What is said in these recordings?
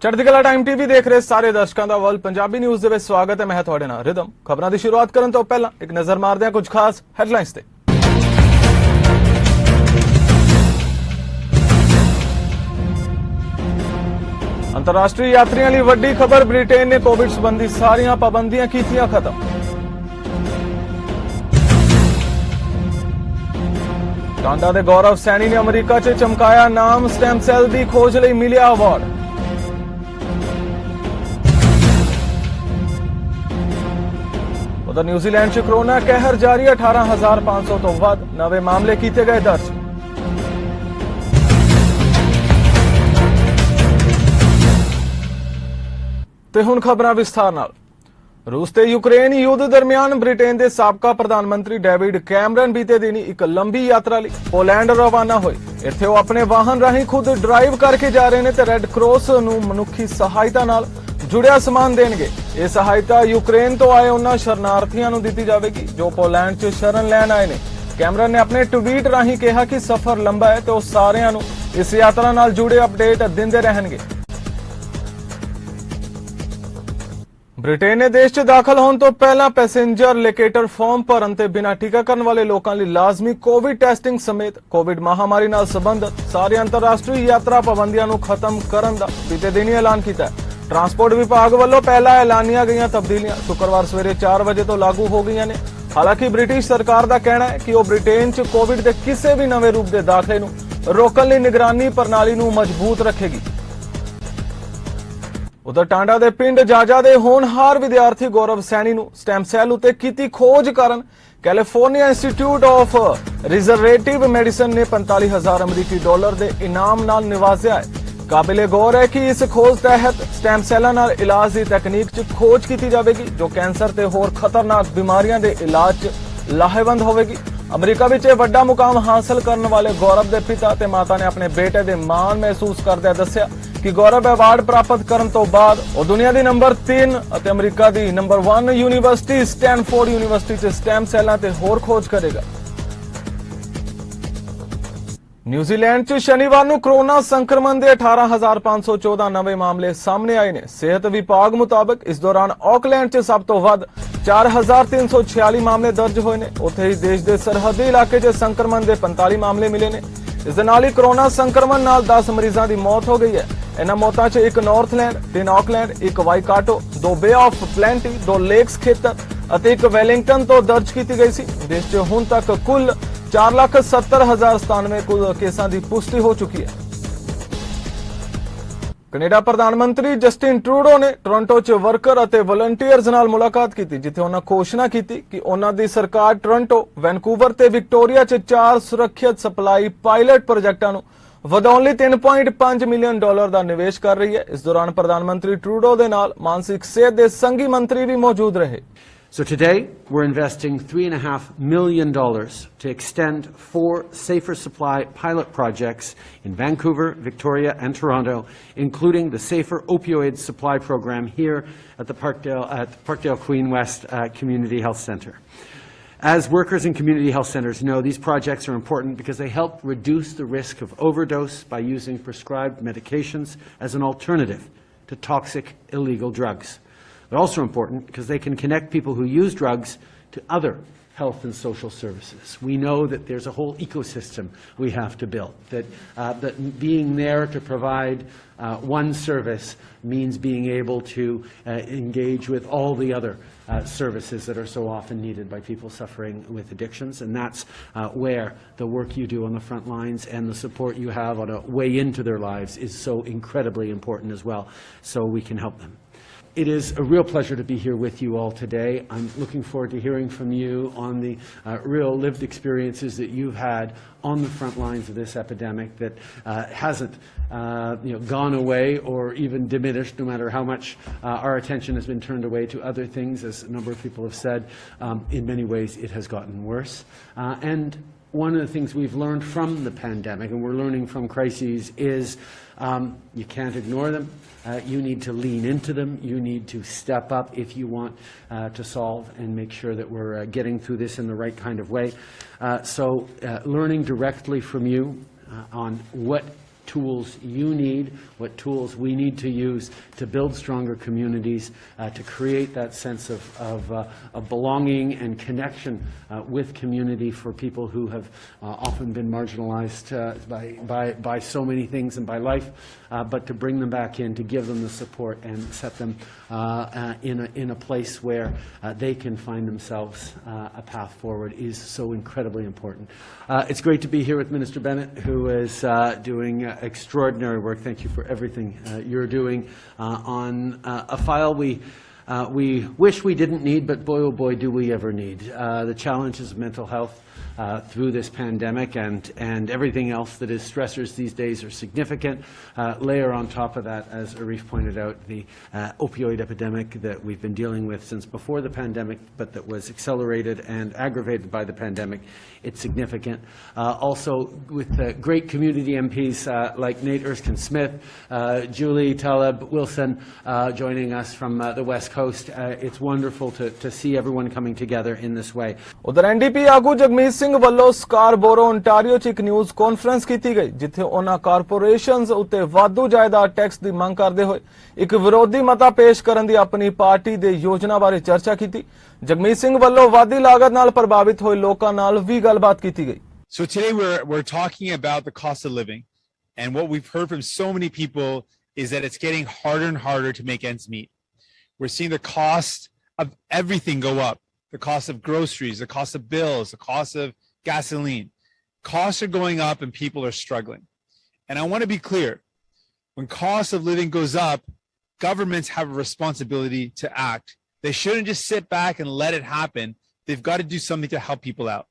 ਚੜ੍ਹਦੀ ਕਲਾ time TV ਦੇਖ ਰਹੇ ਸਾਰੇ ਦਰਸ਼ਕਾਂ ਦਾ ਵਰਲਡ ਪੰਜਾਬੀ ਨਿਊਜ਼ ਦੇ ਵਿੱਚ ਸਵਾਗਤ ਹੈ। ਮੈਂ ਤੁਹਾਡੇ ਨਾਲ ਰਿਦਮ। ਖਬਰਾਂ ਦੀ ਸ਼ੁਰੂਆਤ ਕਰਨ ਤੋਂ ਪਹਿਲਾਂ ਇੱਕ ਨਜ਼ਰ ਮਾਰਦੇ ਹਾਂ ਕੁਝ ਖਾਸ ਹੈਡਲਾਈਨਸ ਤੇ। ਅੰਤਰਰਾਸ਼ਟਰੀ ਯਾਤਰੀਆਂ ਲਈ ਵੱਡੀ ਖਬਰ, ਬ੍ਰਿਟੇਨ ਨੇ ਕੋਵਿਡ ਸੰਬੰਧੀ ਸਾਰੀਆਂ ਪਾਬੰਦੀਆਂ ਕੀਤੀਆਂ ਖਤਮ। ਟਾਂਡਾ ਦੇ ਗੌਰਵ ਸੈਣੀ ਨੇ ਅਮਰੀਕਾ 'ਚ ਚਮਕਾਇਆ ਨਾਮ, ਸਟੈਮ ਸੈੱਲ ਦੀ ਖੋਜ ਲਈ ਮਿਲਿਆ ਅਵਾਰਡ। ਉਧਰ ਨਿਊਜ਼ੀਲੈਂਡ 'ਚ ਕੋਰੋਨਾ ਕਹਿਰ ਜਾਰੀ, 18,500 ਤੋਂ ਵੱਧ ਨਵੇਂ ਮਾਮਲੇ ਕੀਤੇ ਗਏ ਦਰਜ। ਤੇ ਹੁਣ ਖਬਰਾਂ ਵਿਸਥਾਰ ਨਾਲ। रूस ते यूक्रेन युद्ध दरमियान ब्रिटेन के साबका प्रधानमंत्री डेविड कैमरन बीते दिन एक लंबी यात्रा ਲਈ पोलैंड रवाना होए। ਇੱਥੇ ਉਹ ਆਪਣੇ ਵਾਹਨ ਰਾਹੀਂ ਖੁਦ ਡਰਾਈਵ ਕਰਕੇ ਜਾ ਰਹੇ ਨੇ ਤੇ ਰੈੱਡ ਕ੍ਰਾਸ ਨੂੰ ਮਨੁੱਖੀ ਸਹਾਇਤਾ ਨਾਲ ਜੁੜਿਆ ਸਮਾਨ ਦੇਣਗੇ। ਇਹ ਸਹਾਇਤਾ ਯੂਕਰੇਨ ਤੋਂ ਆਏ ਉਹਨਾਂ ਸ਼ਰਨਾਰਥੀਆਂ ਨੂੰ ਦਿੱਤੀ ਜਾਵੇਗੀ ਜੋ ਪੋਲੈਂਡ 'ਚ ਸ਼ਰਨ ਲੈਣ ਆਏ ਨੇ। ਕੈਮਰਨ ਨੇ ਆਪਣੇ ਟਵੀਟ ਰਾਹੀਂ ਕਿਹਾ ਕਿ ਸਫ਼ਰ ਲੰਬਾ ਹੈ ਤੇ ਉਹ ਸਾਰਿਆਂ ਨੂੰ ਇਸ ਯਾਤਰਾ ਨਾਲ ਜੁੜੇ ਅਪਡੇਟ ਦਿੰਦੇ ਰਹਿਣਗੇ। ब्रिटेन ने देश च दाखिल होने तो पहला पैसेंजर लोकेटर फॉर्म भरन ते बिना टीकाकरण वाले लोगों लिए लाजमी कोविड टेस्टिंग समेत कोविड महामारी नाल संबंधित सारी अंतरराष्ट्रीय यात्रा पाबंदियां नूं खत्म करन दा बीते दिन ही ऐलान किया है। ट्रांसपोर्ट विभाग वालों पहला ऐलानिया गई तब्दीलियां शुक्रवार सवेरे 4 बजे तो लागू हो गई ने। हालांकि ब्रिटिश सरकार का कहना है कि वह ब्रिटेन च कोविड के किसी भी नवे रूप के दाखले नूं रोकण लई निगरानी प्रणाली नूं मजबूत रखेगी। उधर टांडा के पिंड जाजा के होनहार विद्यार्थी गौरव सैनी नूं स्टैम सैल उत्ते कीती खोज कारण California institute of regenerative medicine ने 45,000 अमरीकी डॉलर के इनाम नाल निवाजिया है। काबिले गौर है कि इस खोज तहत स्टैम सैलां नाल इलाज की तकनीक च खोज की जाएगी जो कैंसर ते होर खतरनाक बीमारियां के इलाज च लाहेवंद होगी। अमरीका विच वड्डा मुकाम हासिल करने वाले गौरव के पिता ते माता ने अपने बेटे दे मान महसूस करदे दस्सिया कि गौरव अवार्ड प्राप्त करने तो बाद वो दुनिया की नंबर 3 और अमरीका की नंबर 1 यूनिवर्सिटी स्टैनफोर्ड यूनिवर्सिटी से स्टैम सैलां ते होर खोज करेगा। न्यूजीलैंड च शनिवार नूं कोरोना संक्रमण के 18,514 नवे मामले सामने आए ने। सेहत विभाग मुताबिक इस दौरान ऑकलैंड च सब तो वध 4,346 मामले दर्ज हुए ने। उत्थे ही देश के सरहदी इलाके च संक्रमण के 45 मामले मिले ने। इस दे नाल ही कोरोना संक्रमण नाल 10 मरीजों की मौत हो गई है। इन्हां मौतां च एक Northland, 3 Auckland, 1 Waikato, 2 bay of Plenty, 2 Lakes खेतर और 1 वेलिंगटन तो दर्ज की गई सी। देश च हुण तक कुल 4,70,097 कुल केसां की पुष्टि हो चुकी है। कनेडा प्रधानमंत्री जस्टिन ट्रूडो ने टोरंटो च वर्कर और वॉलंटियर्स नाल मुलाकात की जिथे उन्होंने घोषणा की कि उन्होंने सरकार टोरंटो, वैनकूवर ते विक्टोरिया च 4 सुरक्षित सप्लाई पायलट प्रोजेक्टां नूं ਵਧਾਉਣ ਲਈ $3.5 मिलियन का निवेश कर रही है। इस दौरान प्रधानमंत्री ट्रूडो दे नाल मानसिक सेहत दे संघी मंत्री भी मौजूद रहे। So today we're investing $3.5 million to extend 4 safer supply pilot projects in Vancouver, Victoria and Toronto, including the safer opioid supply program here at the Parkdale Queen West Community Health Centre. As workers in community health centres know, these projects are important because they help reduce the risk of overdose by using prescribed medications as an alternative to toxic illegal drugs. They're also important because they can connect people who use drugs to other health and social services. We know that there's a whole ecosystem we have to build, that being there to provide one service means being able to engage with all the other services that are so often needed by people suffering with addictions, and that's where the work you do on the front lines and the support you have on a way into their lives is so incredibly important as well, so we can help them. It is a real pleasure to be here with you all today. I'm looking forward to hearing from you on the real lived experiences that you've had on the front lines of this epidemic that hasn't gone away or even diminished, no matter how much our attention has been turned away to other things. As a number of people have said, in many ways it has gotten worse. And one of the things we've learned from the pandemic, and we're learning from crises, is you can't ignore them. You need to lean into them. You need to step up if you want to solve and make sure that we're getting through this in the right kind of way. So learning directly from you on what tools you need, what tools we need to use to build stronger communities, to create that sense of belonging and connection with community for people who have often been marginalized by so many things and by life, but to bring them back in, to give them the support and set them in a place where they can find themselves a path forward is so incredibly important. It's great to be here with Minister Bennett, who is doing extraordinary work. Thank you for everything you're doing on a file we wish we didn't need, but boy, oh boy, do we ever need. The challenges of mental health through this pandemic and everything else that is stressors these days are significant. Layer on top of that, as Arif pointed out, the opioid epidemic that we've been dealing with since before the pandemic, but that was accelerated and aggravated by the pandemic. It's significant. Also, with great community MPs like Nate Erskine-Smith, Julie Taleb Wilson joining us from the West Coast. It's wonderful to see everyone coming together in this way. उधर NDP आगू जगमीत सिंह ਵੱਲੋਂ ਸਕਾਰਬੋਰੋ Ontario 'ਚ ਇੱਕ news conference ਕੀਤੀ ਗਈ ਜਿੱਥੇ ਉਹਨਾਂ corporations ਉੱਤੇ ਵਾਧੂ ਜਾਇਦਾਦ ਟੈਕਸ ਦੀ ਮੰਗ ਕਰਦੇ ਹੋਏ ਇੱਕ ਵਿਰੋਧੀ ਮਤਾ ਪੇਸ਼ ਕਰਨ ਦੀ ਆਪਣੀ ਪਾਰਟੀ ਦੇ ਯੋਜਨਾ ਬਾਰੇ ਚਰਚਾ ਕੀਤੀ। ਜਗਮੀਤ ਸਿੰਘ ਵੱਲੋਂ ਵਾਧੀ ਲਾਗਤ ਨਾਲ ਪ੍ਰਭਾਵਿਤ ਹੋਏ ਲੋਕਾਂ ਨਾਲ ਵੀ ਗੱਲਬਾਤ ਕੀਤੀ ਗਈ। So today we're talking about the cost of living, and what we've heard from so many people is that it's getting harder and harder to make ends meet. We're seeing the cost of everything go up. The cost of groceries, the cost of bills, the cost of gasoline. Costs are going up and people are struggling. And I want to be clear, when cost of living goes up, governments have a responsibility to act. They shouldn't just sit back and let it happen. They've got to do something to help people out.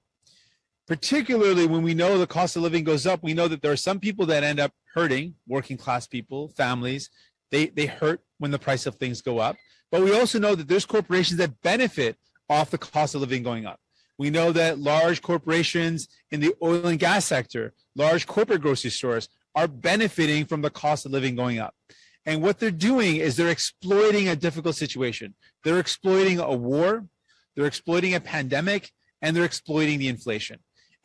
Particularly when we know the cost of living goes up, we know that there are some people that end up hurting, working class people, families. They hurt when the price of things go up. But we also know that there's corporations that benefit off the cost of living going up. We know that large corporations in the oil and gas sector, large corporate grocery stores are benefiting from the cost of living going up. And what they're doing is they're exploiting a difficult situation. They're exploiting a war, they're exploiting a pandemic, and they're exploiting the inflation.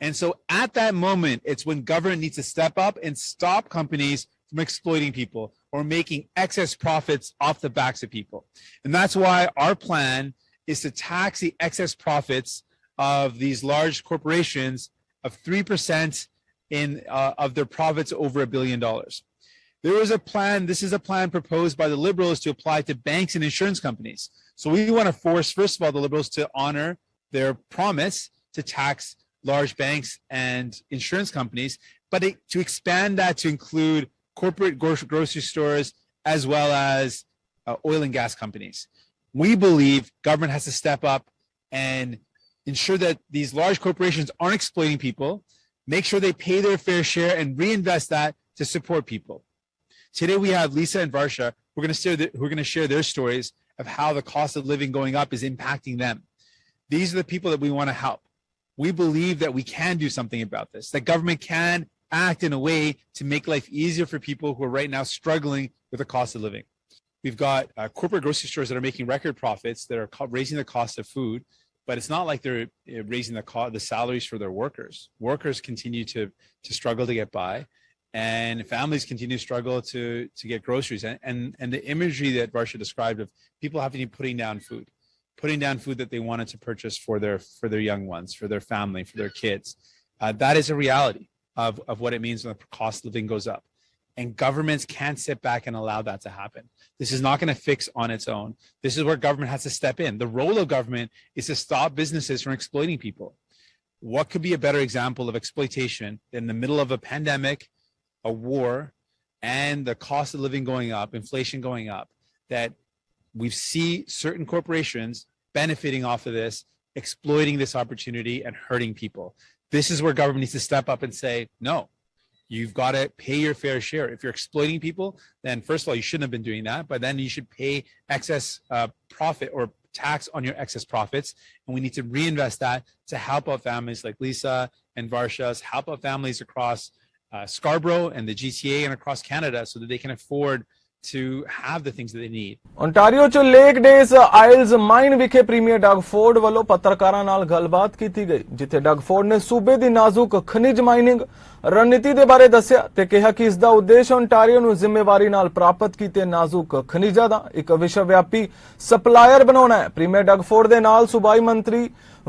And so at that moment, it's when government needs to step up and stop companies from exploiting people or making excess profits off the backs of people. And that's why our plan is to tax the excess profits of these large corporations of 3% of their profits over $1 billion. There is a plan, this is a plan proposed by the Liberals to apply to banks and insurance companies. So we want to force, first of all, the Liberals to honor their promise to tax large banks and insurance companies, but to expand that to include corporate grocery stores as well as oil and gas companies. We believe government has to step up and ensure that these large corporations aren't exploiting people, make sure they pay their fair share and reinvest that to support people. Today we have Lisa and Varsha who are going to share their stories of how the cost of living going up is impacting them. These are the people that we want to help. We believe that we can do something about this, that government can act in a way to make life easier for people who are right now struggling with the cost of living. We've got corporate grocery stores that are making record profits that are raising the cost of food, but it's not like they're raising the salaries for their workers. Workers continue to struggle to get by, and families continue to struggle to get groceries. And the imagery that Varsha described of people having to be putting down food that they wanted to purchase for their young ones, for their family, for their kids, that is a reality of what it means when the cost of living goes up. And governments can't sit back and allow that to happen. This is not going to fix on its own. This is where government has to step in. The role of government is to stop businesses from exploiting people. What could be a better example of exploitation in the middle of a pandemic, a war, and the cost of living going up, inflation going up, that we see certain corporations benefiting off of this, exploiting this opportunity and hurting people. This is where government needs to step up and say, no, you've got to pay your fair share. If you're exploiting people, then first of all, you shouldn't have been doing that, but then you should pay excess profit or tax on your excess profits. And we need to reinvest that to help out families like Lisa and Varsha's, help out families across Scarborough and the GTA and across Canada so that they can afford to have the things that they need. Ontario ਚ lake days ਆਇਲਜ਼ ਮਾਈਨ ਵਿਖੇ premier Doug Ford ਵੱਲੋਂ ਪੱਤਰਕਾਰਾਂ ਨਾਲ ਗੱਲਬਾਤ ਕੀਤੀ ਗਈ, ਜਿੱਥੇ Doug Ford ਨੇ ਸੂਬੇ ਦੀ ਨਾਜ਼ੁਕ ਖਣਿਜ ਮਾਈਨਿੰਗ ਰਣਨੀਤੀ ਦੇ ਬਾਰੇ ਦੱਸਿਆ ਤੇ ਕਿਹਾ ਕਿ ਇਸ ਦਾ ਉਦੇਸ਼ ਓਨਟਾਰੀਓ ਨੂੰ ਜ਼ਿੰਮੇਵਾਰੀ ਨਾਲ ਪ੍ਰਾਪਤ ਕੀਤੇ ਨਾਜ਼ੁਕ ਖਣਿਜਾਂ ਦਾ ਇੱਕ ਵਿਸ਼ਵਵਿਆਪੀ ਸਪਲਾਇਰ ਬਣਾਉਣਾ ਹੈ। ਪ੍ਰੀਮੀਅਰ ਡਗ ਫੋਰਡ ਦੇ ਨਾਲ ਸੂਬਾਈ ਮੰਤਰੀ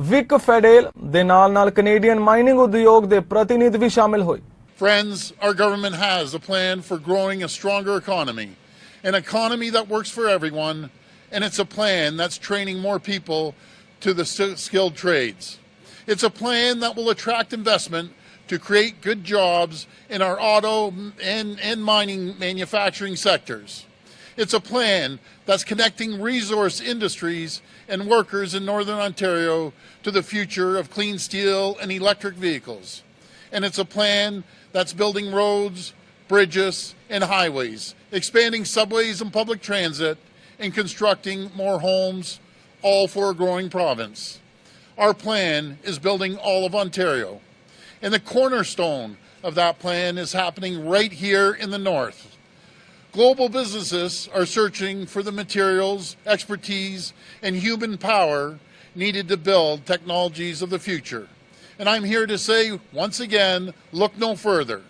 ਵਿਕ ਫੈਡੇਲ ਦੇ ਨਾਲ ਕੈਨੇਡੀਅਨ ਮਾਈਨਿੰਗ ਉਦਯੋਗ ਦੇ ਪ੍ਰਤੀਨਿਧ ਵੀ ਸ਼ਾਮਿਲ ਹੋਏ। Friends, our government has a plan for growing a stronger economy, an economy that works for everyone, and it's a plan that's training more people to the skilled trades. It's a plan that will attract investment to create good jobs in our auto and mining manufacturing sectors. It's a plan that's connecting resource industries and workers in Northern Ontario to the future of clean steel and electric vehicles. And it's a plan that's building roads, bridges, and highways, expanding subways and public transit, and constructing more homes, all for a growing province. Our plan is building all of Ontario. And the cornerstone of that plan is happening right here in the north. Global businesses are searching for the materials, expertise, and human power needed to build technologies of the future. And I'm here to say, once again, look no further.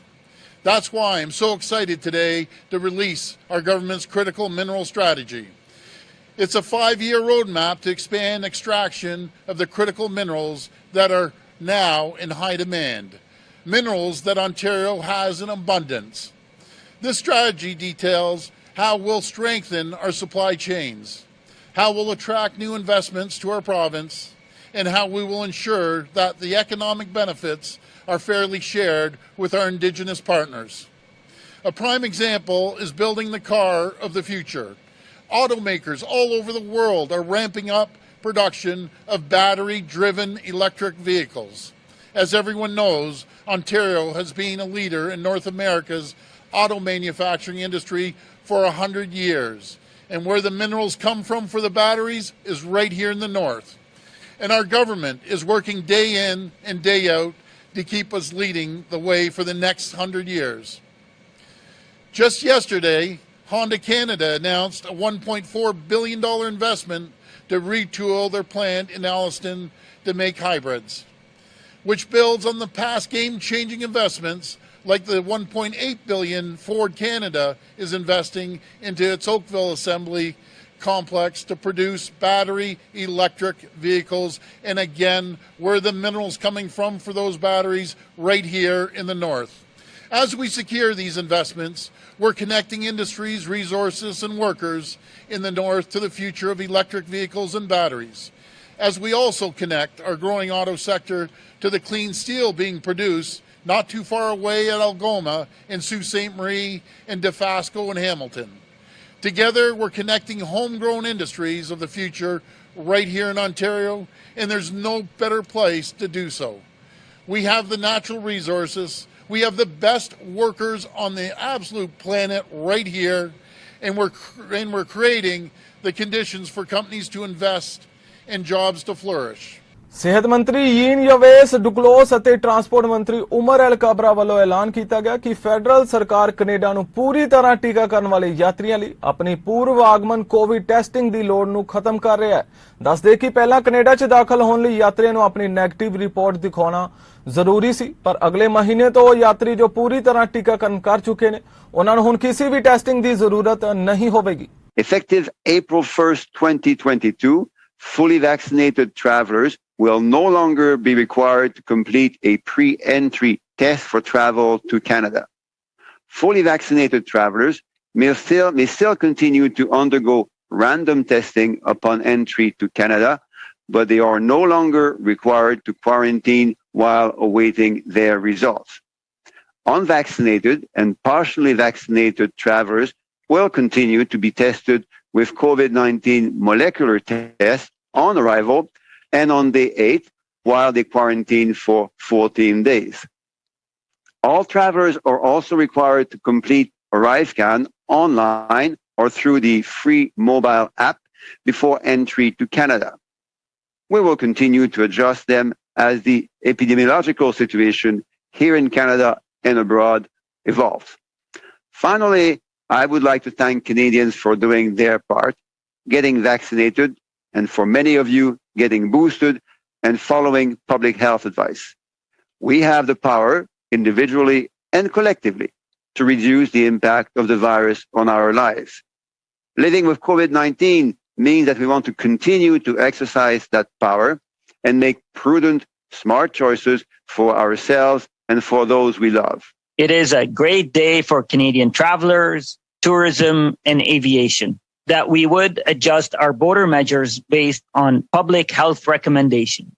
That's why I'm so excited today to release our government's critical mineral strategy. It's a 5-year roadmap to expand extraction of the critical minerals that are now in high demand, minerals that Ontario has in abundance. This strategy details how we'll strengthen our supply chains, how we'll attract new investments to our province, and how we will ensure that the economic benefits are fairly shared with our Indigenous partners. A prime example is building the car of the future. Automakers all over the world are ramping up production of battery-driven electric vehicles. As everyone knows, Ontario has been a leader in North America's auto manufacturing industry for 100 years. And where the minerals come from for the batteries is right here in the north. And our government is working day in and day out to keep us leading the way for the next 100 years. Just yesterday, Honda Canada announced a $1.4 billion investment to retool their plant in Alliston to make hybrids, which builds on the past game-changing investments like the $1.8 billion Ford Canada is investing into its Oakville assembly complex to produce battery electric vehicles, and again, where the minerals coming from for those batteries right here in the north. As we secure these investments, we're connecting industries, resources, and workers in the north to the future of electric vehicles and batteries. As we also connect our growing auto sector to the clean steel being produced not too far away at Algoma in Sault Ste. Marie and Dofasco and Hamilton. Together, we're connecting homegrown industries of the future right here in Ontario, and there's no better place to do so. We have the natural resources, we have the best workers on the absolute planet right here, and we're creating the conditions for companies to invest and jobs to flourish. ਸਿਹਤ ਮੰਤਰੀ ਯੀਨ Yves ਡੁਕਲੋਸ ਅਤੇ transport ਮੰਤਰੀ ਉਮਰ ਅਲ ਕਾਬਰਾ ਵੱਲੋਂ ਐਲਾਨ ਕੀਤਾ ਗਿਆ ਕਿ ਫੈਡਰਲ ਸਰਕਾਰ ਕੈਨੇਡਾ ਨੂੰ ਪੂਰੀ ਤਰ੍ਹਾਂ ਟੀਕਾਕਰਨ ਵਾਲੇ ਯਾਤਰੀਆਂ ਲਈ ਆਪਣੀ ਪੂਰਵ ਆਗਮਨ ਕੋਵਿਡ ਟੈਸਟਿੰਗ ਦੀ ਲੋੜ ਨੂੰ ਖਤਮ ਕਰ ਰਿਹਾ ਹੈ। ਦੱਸਦੇ ਕਿ ਪਹਿਲਾਂ ਕੈਨੇਡਾ 'ਚ ਦਾਖਲ ਹੋਣ ਲਈ ਯਾਤਰੀਆਂ ਨੂੰ ਆਪਣੀ ਨੈਗੇਟਿਵ ਰਿਪੋਰਟ ਦਿਖਾਉਣਾ ਜ਼ਰੂਰੀ ਸੀ, ਪਰ ਅਗਲੇ ਮਹੀਨੇ ਤੋਂ ਯਾਤਰੀ ਜੋ ਪੂਰੀ ਤਰ੍ਹਾਂ ਟੀਕਾਕਰਨ ਕਰ ਚੁੱਕੇ ਨੇ ਉਹਨਾਂ ਨੂੰ ਹੁਣ ਕਿਸੇ ਵੀ ਟੈਸਟਿੰਗ ਦੀ ਜ਼ਰੂਰਤ ਨਹੀਂ ਹੋਵੇਗੀ। Effective April 1st, 2022, fully vaccinated travelers will no longer be required to complete a pre-entry test for travel to Canada. Fully vaccinated travelers may still continue to undergo random testing upon entry to Canada, but they are no longer required to quarantine while awaiting their results. Unvaccinated and partially vaccinated travelers will continue to be tested with COVID-19 molecular tests on arrival and on day 8 while they quarantine for 14 days. All travelers are also required to complete ArriveCan online or through the free mobile app before entry to Canada. We will continue to adjust them as the epidemiological situation here in Canada and abroad evolves. Finally, I would like to thank Canadians for doing their part, getting vaccinated, and for many of you, getting boosted and following public health advice. We have the power, individually and collectively, to reduce the impact of the virus on our lives. Living with COVID-19 means that we want to continue to exercise that power and make prudent, smart choices for ourselves and for those we love. It is a great day for Canadian travelers, tourism, and aviation, that we would adjust our border measures based on public health recommendation.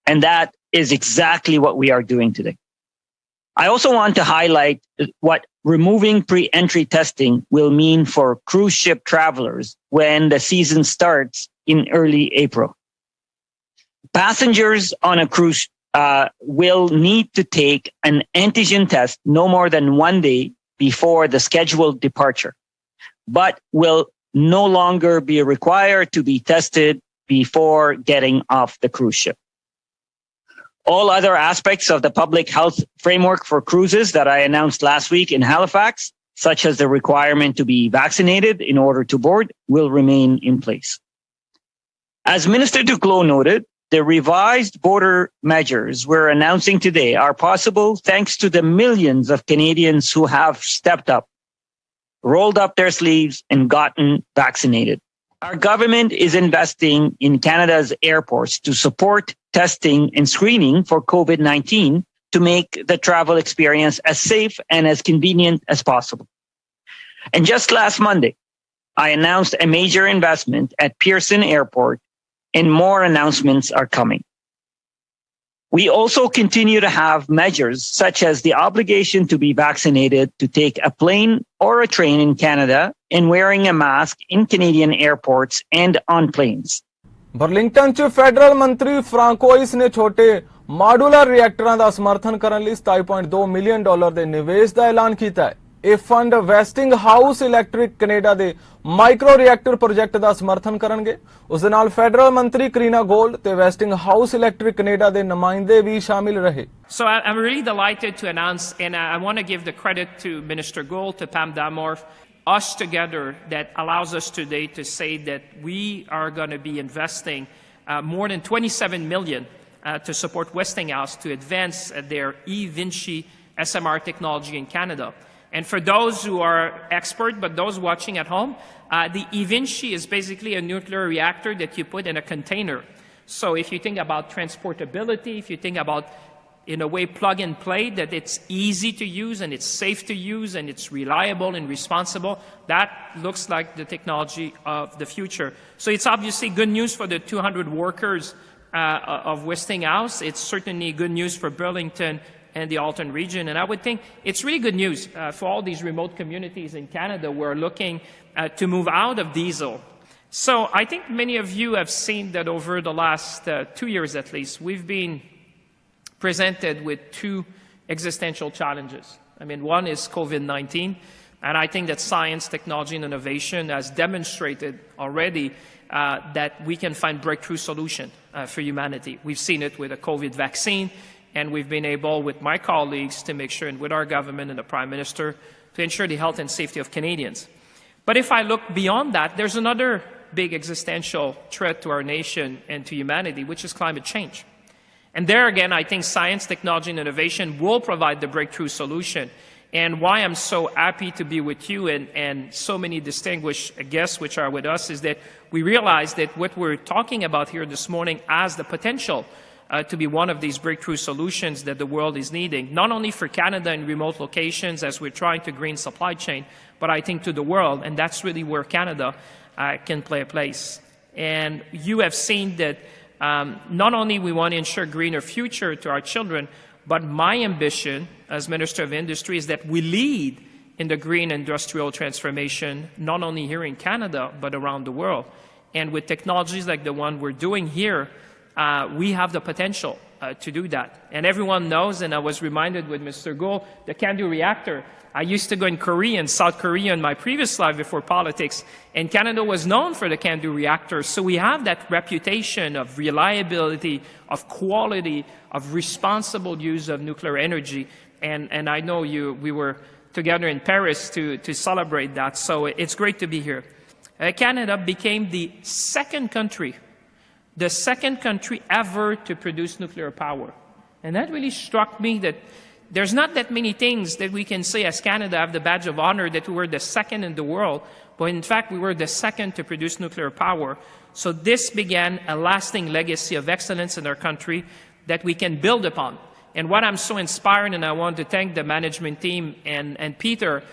And that is exactly what we are doing today. I also want to highlight what removing pre-entry testing will mean for cruise ship travelers when the season starts in early April. Passengers on a cruise will need to take an antigen test no more than 1 day before the scheduled departure, but will no longer be required to be tested before getting off the cruise ship. All other aspects of the public health framework for cruises that I announced last week in Halifax, such as the requirement to be vaccinated in order to board, will remain in place. As Minister Duclos noted, the revised border measures we're announcing today are possible thanks to the millions of Canadians who have stepped up, rolled up their sleeves, and gotten vaccinated. Our government is investing in Canada's airports to support testing and screening for COVID-19 to make the travel experience as safe and as convenient as possible. And just last Monday, I announced a major investment at Pearson Airport, and more announcements are coming. We also continue to have measures such as the obligation to be vaccinated to take a plane or a train in Canada and wearing a mask in Canadian airports and on planes. Burlington 'ਚ federal ਮੰਤਰੀ ਫ੍ਰਾਂਕੋਇਸ ਨੇ ਛੋਟੇ modular ਰਿਐਕਟਰਾਂ ਦਾ ਸਮਰਥਨ ਕਰਨ ਲਈ $27.2 million ਦੇ ਨਿਵੇਸ਼ ਦਾ ਐਲਾਨ ਕੀਤਾ ਹੈ। ਇਹ fund Westing house electric Canada ਦੇ ਮਾਈਕਰੋ ਰਿਐਕਟਰ ਪ੍ਰੋਜੈਕਟ ਦਾ ਸਮਰਥਨ ਕਰਨਗੇ। ਉਸ ਦੇ ਨਾਲ ਫੈਡਰਲ ਮੰਤਰੀ ਕਰੀਨਾ ਗੋਲਡ ਤੇ ਵੈਸਟਿੰਗ ਹਾਊਸ ਇਲੈਕਟ੍ਰਿਕ ਕੈਨੇਡਾ ਦੇ ਨੁਮਾਇੰਦੇ ਵੀ ਸ਼ਾਮਿਲ ਰਹੇ। So I'm really delighted to announce, and I want to give the credit to Minister Gould, to Pam Damorf, us together, that allows us today to say that we are going to be investing more than $27 million to support Westinghouse to advance their eVinci SMR technology in Canada. And for those who are expert, but those watching at home, the eVinci is basically a nuclear reactor that you put in a container. So if you think about transportability, if you think about, in a way, plug and play, that it's easy to use and it's safe to use and it's reliable and responsible, that looks like the technology of the future. So it's obviously good news for the 200 workers of Westinghouse. It's certainly good news for Burlington and the Alton region. And I would think it's really good news for all these remote communities in Canada who are looking to move out of diesel. So I think many of you have seen that over the last 2 years at least, we've been presented with two existential challenges. I mean, one is COVID-19, and I think that science, technology, and innovation has demonstrated already that we can find breakthrough solutions for humanity. We've seen it with a COVID vaccine, and we've been able, with my colleagues, to make sure, and with our government and the Prime Minister, to ensure the health and safety of Canadians. But if I look beyond that, there's another big existential threat to our nation and to humanity, which is climate change. And there again, I think science, technology, and innovation will provide the breakthrough solution. And why I'm so happy to be with you and so many distinguished guests which are with us is that we realize that what we're talking about here this morning has the potential to be one of these breakthrough solutions that the world is needing, not only for Canada in remote locations as we're trying to green supply chain, but I think to the world, and that's really where Canada can play a place. And you have seen that not only we want to ensure a greener future to our children, but my ambition as Minister of Industry is that we lead in the green industrial transformation, not only here in Canada, but around the world. And with technologies like the one we're doing here, we have the potential to do that. And everyone knows, and I was reminded with Mr. Gould, the CANDU reactor. I used to go in Korea and South Korea in my previous life before politics, and Canada was known for the CANDU reactor. So we have that reputation of reliability, of quality, of responsible use of nuclear energy. And I know we were together in Paris to celebrate that. So it's great to be here. Canada became the second country ever to produce nuclear power. And that really struck me that there's not that many things that we can say as Canada have the badge of honor that we were the second in the world, but in fact we were the second to produce nuclear power. So this began a lasting legacy of excellence in our country that we can build upon. And what I'm so inspired, and I want to thank the management team and Peter,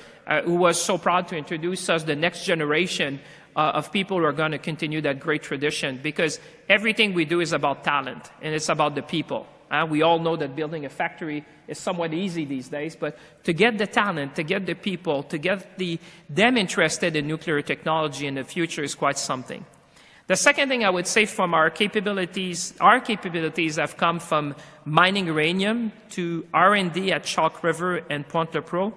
who was so proud to introduce us the next generation of people who are going to continue that great tradition, because everything we do is about talent and it's about the people. We all know that building a factory is somewhat easy these days, but to get the talent, to get the people, to get them interested in nuclear technology in the future is quite something. The second thing I would say from our capabilities have come from mining uranium to R&D at Chalk River and Pointe-le-Pro,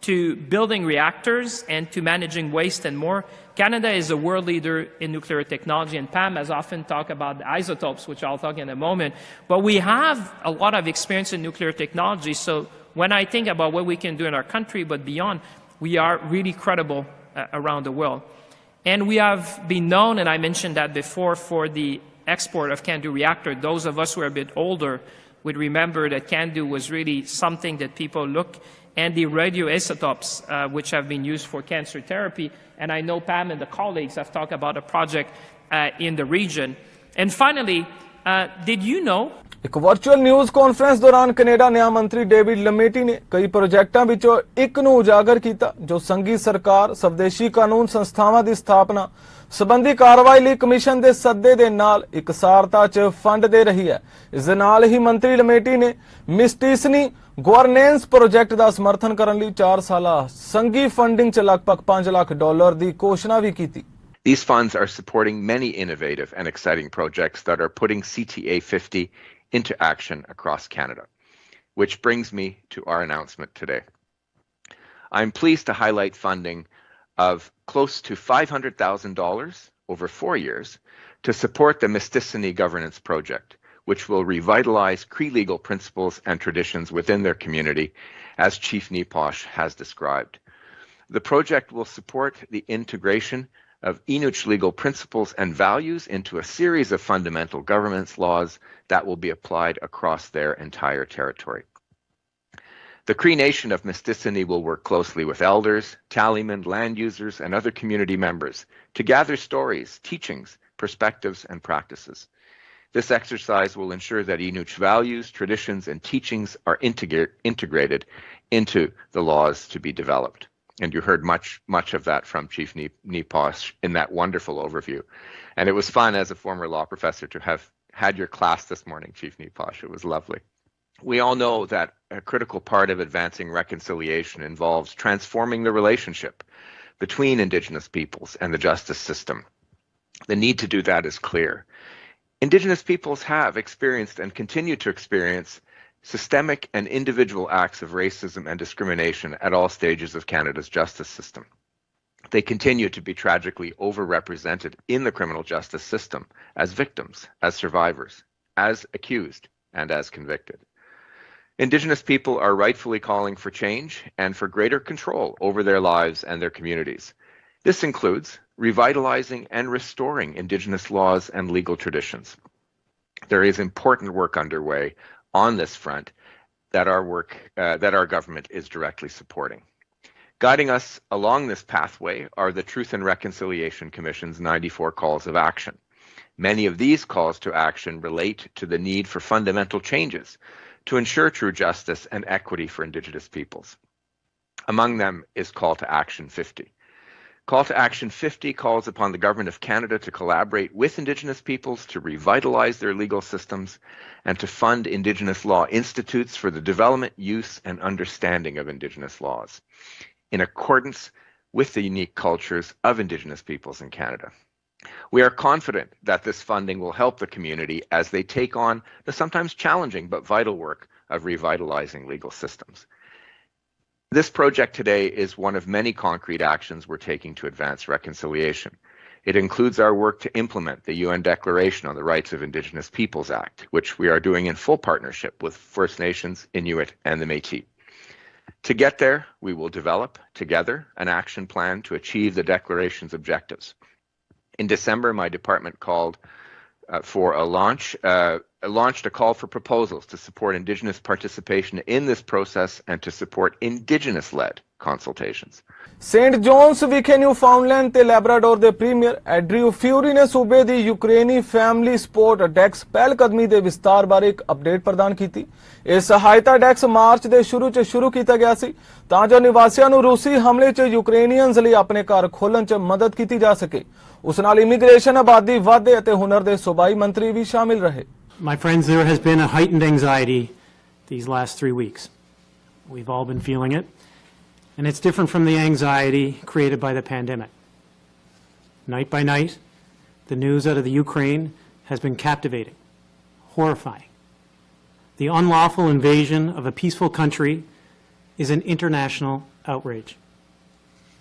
to building reactors and to managing waste and more. Canada is a world leader in nuclear technology, and Pam has often talked about the isotopes, which I'll talk in a moment. But we have a lot of experience in nuclear technology, so when I think about what we can do in our country, but beyond, we are really credible around the world. And we have been known, and I mentioned that before, for the export of CANDU reactor. Those of us who are a bit older would remember that CANDU was really something that people look, and the radioisotopes, which have been used for cancer therapy. And I know Pam and the colleagues have talked about a project in the region. And finally, did you know? ਇੱਕ virtual news conference ਦੌਰਾਨ Canada ਨਿਆਂ ਮੰਤਰੀ David ਲਮੇਟੀ ਨੇ ਕਈ ਪ੍ਰੋਜੈਕਟਾਂ ਵਿੱਚੋਂ ਇੱਕ ਨੂੰ ਉਜਾਗਰ ਕੀਤਾ ਜੋ ਸੰਘੀ ਸਰਕਾਰ ਸਵਦੇਸ਼ੀ ਕਾਨੂੰਨ ਸੰਸਥਾਵਾਂ ਦੀ ਸਥਾਪਨਾ ਸੰਬੰਧੀ ਕਾਰਵਾਈ ਲਈ ਕਮਿਸ਼ਨ ਦੇ ਸੱਦੇ ਦੇ ਨਾਲ ਇਕਸਾਰਤਾ 'ਚ ਫੰਡ ਦੇ ਰਹੀ ਹੈ। ਇਸ ਦੇ ਨਾਲ ਹੀ ਮੰਤਰੀ ਲਮੇਟੀ ਨੇ ਮਿਸਟੀਸਨੀ ਗਵਰਨੈਂਸ ਪ੍ਰੋਜੈਕਟ ਦਾ ਸਮਰਥਨ ਕਰਨ ਲਈ 4 ਸਾਲਾ ਸੰਘੀ ਫੰਡਿੰਗ 'ਚ ਲਗਭਗ $5 ਲੱਖ ਦੀ ਘੋਸ਼ਣਾ ਵੀ ਕੀਤੀ। These funds are supporting many innovative and exciting projects that are putting CTA 50 into action across Canada, which brings me to our announcement today. I'm pleased to highlight funding of close to $500,000 over 4 years to support the Mistissini Governance Project, which will revitalize Cree legal principles and traditions within their community, as Chief Neposh has described. The project will support the integration of Inuit legal principles and values into a series of fundamental governance laws that will be applied across their entire territory. The Cree Nation of Mistissini will work closely with elders, tallymen, land users, and other community members to gather stories, teachings, perspectives, and practices. This exercise will ensure that Inuit values, traditions, and teachings are integrated into the laws to be developed. And you heard much of that from Chief Neposh in that wonderful overview. And it was fun as a former law professor to have had your class this morning, Chief Neposh. It was lovely. We all know that a critical part of advancing reconciliation involves transforming the relationship between Indigenous peoples and the justice system. The need to do that is clear. Indigenous peoples have experienced and continue to experience systemic and individual acts of racism and discrimination at all stages of Canada's justice system. They continue to be tragically overrepresented in the criminal justice system as victims, as survivors, as accused, and as convicted. Indigenous people are rightfully calling for change and for greater control over their lives and their communities. This includes revitalizing and restoring Indigenous laws and legal traditions. There is important work underway on this front that our government is directly supporting. Guiding us along this pathway are the Truth and Reconciliation Commission's 94 calls of action. Many of these calls to action relate to the need for fundamental changes to ensure true justice and equity for Indigenous peoples. Among them is Call to Action 50. Call to Action 50 calls upon the Government of Canada to collaborate with Indigenous peoples to revitalize their legal systems and to fund Indigenous law institutes for the development, use, and understanding of Indigenous laws, in accordance with the unique cultures of Indigenous peoples in Canada. We are confident that this funding will help the community as they take on the sometimes challenging but vital work of revitalizing legal systems. This project today is one of many concrete actions we're taking to advance reconciliation. It includes our work to implement the UN Declaration on the Rights of Indigenous Peoples Act, which we are doing in full partnership with First Nations, Inuit, and the Métis. To get there, we will develop together an action plan to achieve the declaration's objectives. In December, my department called launched a call for proposals to support Indigenous participation in this process and to support Indigenous-led consultations. Saint John's ਵਿਖੇ Newfoundland ਤੇ Labrador ਦੇ premier ਐਡਰਿਊ fury ਨੇ ਸੂਬੇ ਦੀ ਯੂਕਰੇਨੀ family support ਡੈਕਸ ਪਹਿਲਕਦਮੀ ਦੇ ਵਿਸਤਾਰ ਬਾਰੇ ਇੱਕ ਅਪਡੇਟ ਪ੍ਰਦਾਨ ਕੀਤੀ। ਇਹ ਸਹਾਇਤਾ ਡੈਕਸ ਮਾਰਚ ਦੇ ਸ਼ੁਰੂ ਕੀਤਾ ਗਿਆ ਸੀ ਤਾਂ ਜੋ ਨਿਵਾਸੀਆਂ ਨੂੰ ਰੂਸੀ ਹਮਲੇ 'ਚ ਯੂਕਰੇਨੀਅਨਜ਼ ਲਈ ਆਪਣੇ ਘਰ ਖੋਲ੍ਹਣ 'ਚ ਮਦਦ ਕੀਤੀ ਜਾ ਸਕੇ। ਉਸ ਨਾਲ ਇਮੀਗ੍ਰੇਸ਼ਨ ਆਬਾਦੀ ਵਾਧੇ ਅਤੇ ਹੁਨਰ ਦੇ ਸੂਬਾਈ ਮੰਤਰੀ ਵੀ ਸ਼ਾਮਿਲ ਰਹੇ। My friends, there has been a heightened anxiety these last 3 weeks. We've all been feeling it. And it's different from the anxiety created by the pandemic. Night by night, the news out of the Ukraine has been captivating, horrifying. The unlawful invasion of a peaceful country is an international outrage.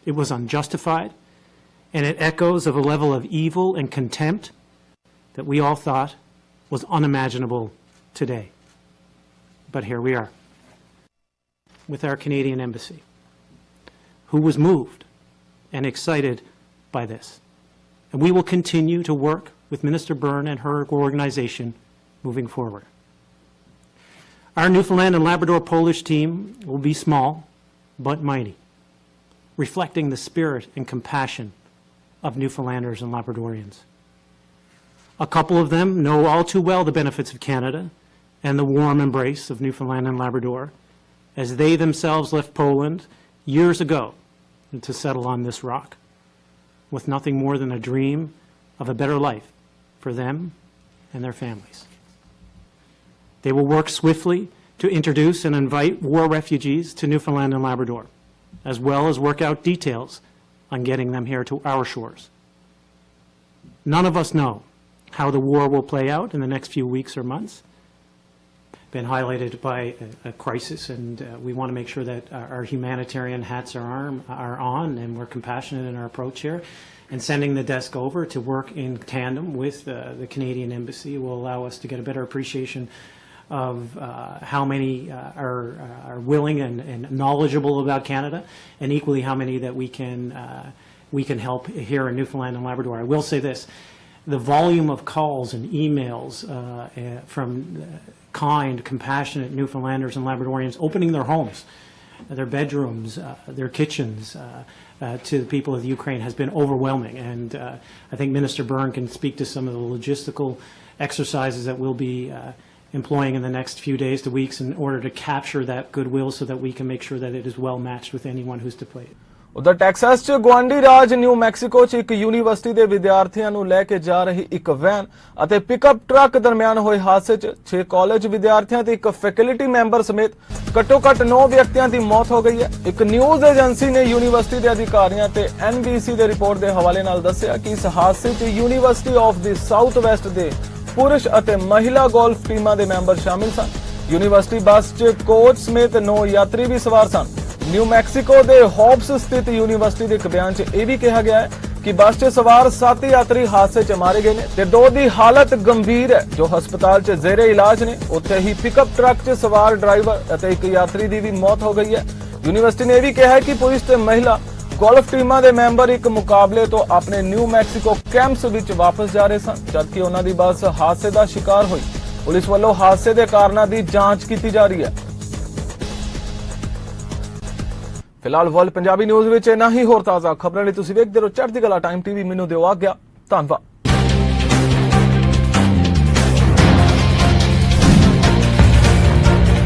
It was unjustified, and it echoes of a level of evil and contempt that we all thought was unimaginable today. But here we are, with our Canadian Embassy, who was moved and excited by this. And we will continue to work with Minister Byrne and her organization moving forward. Our Newfoundland and Labrador Polish team will be small but mighty, reflecting the spirit and compassion of Newfoundlanders and Labradorians. A couple of them know all too well the benefits of Canada and the warm embrace of Newfoundland and Labrador, as they themselves left Poland years ago to settle on this rock, with nothing more than a dream of a better life for them and their families. They will work swiftly to introduce and invite war refugees to Newfoundland and Labrador, as well as work out details on getting them here to our shores. None of us know how the war will play out in the next few weeks or months. Been highlighted by a crisis, and we want to make sure that our humanitarian hats are on, and we're compassionate in our approach here. And sending the desk over to work in tandem with the Canadian Embassy will allow us to get a better appreciation of how many are willing and knowledgeable about Canada, and equally how many that we can help here in Newfoundland and Labrador. I will say this: the volume of calls and emails from kind, compassionate Newfoundlanders and Labradorians opening their homes, their bedrooms, their kitchens to the people of the Ukraine has been overwhelming. And I think Minister Byrne can speak to some of the logistical exercises that we'll be employing in the next few days to weeks in order to capture that goodwill so that we can make sure that it is well matched with anyone who's deployed. ਉਧਰ Texas 'ਚ ਗੁਆਂਢੀ ਰਾਜ new Mexico 'ਚ ਇੱਕ university ਦੇ ਵਿਦਿਆਰਥੀਆਂ ਨੂੰ ਲੈ ਕੇ ਜਾ ਰਹੀ ਇੱਕ ਵੈਨ ਅਤੇ ਪਿਕਅਪ ਟਰੱਕ ਦਰਮਿਆਨ ਹੋਏ ਹਾਦਸੇ 'ਚ 6 ਕਾਲਜ ਵਿਦਿਆਰਥੀਆਂ ਤੇ ਇੱਕ ਫੈਕਲਟੀ ਮੈਂਬਰ ਸਮੇਤ ਘੱਟੋ-ਘੱਟ 9 ਵਿਅਕਤੀਆਂ ਦੀ ਮੌਤ ਹੋ ਗਈ ਹੈ। ਇੱਕ ਨਿਊਜ਼ ਏਜੰਸੀ ਨੇ ਯੂਨੀਵਰਸਿਟੀ ਦੇ ਅਧਿਕਾਰੀਆਂ ਤੇ NBC ਦੇ ਰਿਪੋਰਟ ਦੇ ਹਵਾਲੇ ਨਾਲ ਦੱਸਿਆ ਕਿ ਇਸ ਹਾਦਸੇ 'ਚ university of the south West ਦੇ ਪੁਰਸ਼ ਅਤੇ ਮਹਿਲਾ ਗੋਲਫ ਟੀਮਾਂ ਦੇ ਮੈਂਬਰ ਸ਼ਾਮਿਲ ਸਨ। ਯੂਨੀਵਰਸਿਟੀ ਬੱਸ 'ਚ ਕੋਚ ਸਮੇਤ 9 ਯਾਤਰੀ ਵੀ ਸਵਾਰ ਸਨ। ਨਿਊ ਮੈਕਸੀਕੋ ਦੇ ਹੋਬਸ ਸਥਿਤ ਯੂਨੀਵਰਸਿਟੀ ਦੇ ਇੱਕ ਬਿਆਨ 'ਚ ਇਹ ਵੀ ਕਿਹਾ ਗਿਆ ਹੈ ਕਿ ਬੱਸ 'ਚ ਸਵਾਰ 7 ਯਾਤਰੀ ਹਾਦਸੇ 'ਚ ਮਾਰੇ ਗਏ ਨੇ ਤੇ 2 ਦੀ ਹਾਲਤ ਗੰਭੀਰ ਹੈ ਜੋ ਹਸਪਤਾਲ 'ਚ ਜ਼ੇਰੇ ਇਲਾਜ ਨੇ। ਉੱਥੇ ਹੀ ਪਿਕਅਪ ਟਰੱਕ 'ਚ ਸਵਾਰ ਡਰਾਈਵਰ ਅਤੇ ਇੱਕ ਯਾਤਰੀ ਦੀ ਵੀ ਮੌਤ ਹੋ ਗਈ ਹੈ। ਯੂਨੀਵਰਸਿਟੀ ਨੇ ਇਹ ਵੀ ਕਿਹਾ ਹੈ ਕਿ ਪੁਲਿਸ ਤੇ ਮਹਿਲਾ ਗੋਲਫ ਟੀਮਾਂ ਦੇ ਮੈਂਬਰ ਇੱਕ ਮੁਕਾਬਲੇ ਤੋਂ ਆਪਣੇ ਨਿਊ ਮੈਕਸੀਕੋ ਕੈਂਪਸ ਵਿੱਚ ਵਾਪਸ ਜਾ ਰਹੇ ਸਨ ਜਦਕਿ ਉਹਨਾਂ ਦੀ ਬੱਸ ਹਾਦਸੇ ਦਾ ਸ਼ਿਕਾਰ ਹੋਈ। ਪੁਲਿਸ ਵੱਲੋਂ ਹਾਦਸੇ ਦੇ ਕਾਰਨਾਂ ਦੀ ਜਾਂਚ ਕੀਤੀ ਜਾ ਰਹੀ ਹੈ। ਫਿਲਹਾਲ ਵਰਲਡ ਪੰਜਾਬੀ ਨਿਊਜ਼ ਵਿੱਚ ਇੰਨਾ ਹੀ। ਹੋਰ ਤਾਜ਼ਾ ਖਬਰਾਂ ਲਈ ਤੁਸੀਂ ਵੇਖਦੇ ਰਹੋ ਚੜ੍ਹਦੀ ਕਲਾ ਟਾਈਮ TV। ਮੈਨੂੰ ਦਿਓ ਆਗਿਆ। ਧੰਨਵਾਦ।